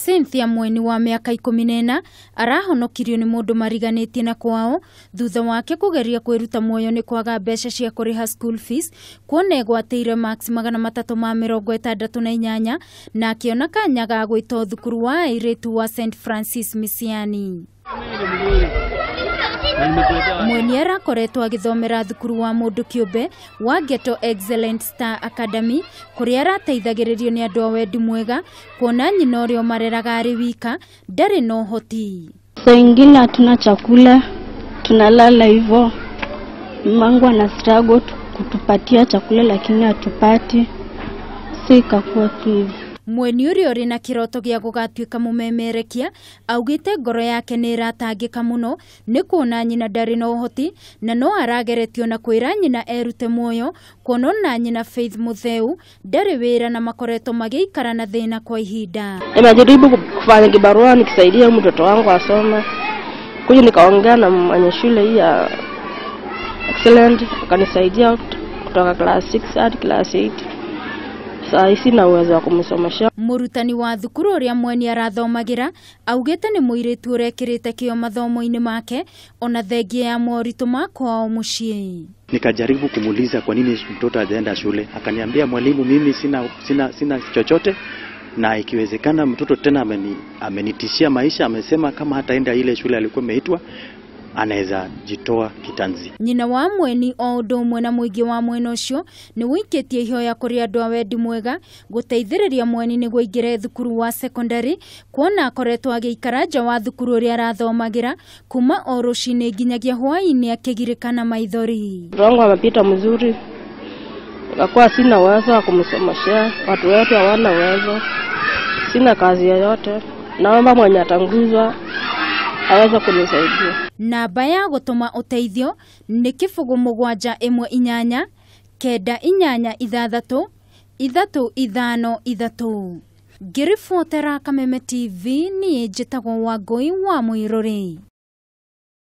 Cynthia Mueni wa miaka 14 arahonokirio ni mundu mariganitie na kwao thutha wake kugeria kwiruta muoyo ni kwaga mbeca cia kuriha school fees kuona egwatire max 368 na akiona kanya ga gwita thukuru wa airitu wa St Francis Misiani Mueni arakoretwo agithomera thukuru wa mundu kiumbe wa Ghetto Excellent Star Academy kuria arateithagiririo ni andu a wendi mwega kuona nyina urio mareraga ari wika ndari no hoti. Saa ingine hatuna chakula, tunalala hivyo. Mangu ana struggle kutupatia chakula lakini hatupati. Sikakuwa hivi. Mueni uri na kiroto gia gugatuika mumemerekia augite ngoro yake ni iratangika muno ni kuona nyina ndari no hoti na no arageretio na kwira nyina erute muoyo kuona nyina Faith Mutheu ndari wira na makoreto magiikara na thina kwa ihinda. Nimejaribu kufanya kibarua nikisaidia mtoto wangu asome. Kuja nikaongea na mwenye shule hii ya Excellent akanisaidia kutoka class 6 hadi class 8. Sina uwezo wa kumsomesha. Murutani wa thukuru uria Mueni arathomagira augite ni muiritu urekirite kio mathomo-ini make ona thengia ya moritu makwao mucii. Nikajaribu kumuuliza kwa nini mtoto ajaenda shule, akaniambia mwalimu, mimi sina chochote, na ikiwezekana mtoto tena amenitishia maisha, amesema kama hataenda ile shule alikuwa ameitwa anaweza jitoa kitanzi. Nyina wa Mueni o undu umwe na muingi wa mwena ucio ni wikitie ihoya kuri andu a wendi mwega guteithiriria Mueni ni aingire thukuru wa secondary kuona akoretwo agiikara nja wa thukuru uria arathomagira kuma o rucini nginyagia hwaini akigirikana maithori. Rongo amepita mzuri. Akakuwa sina uwezo wa kumsomesha, watu wote hawana uwezo. Sina kazi yoyote. Naomba mwenye atanguzwa aweza kunisaidia. Namba ya gutuma uteithio ni 0718 988 353. Ngiribotera Kameme TV ni njitagwo Wangui wa Mwiruri.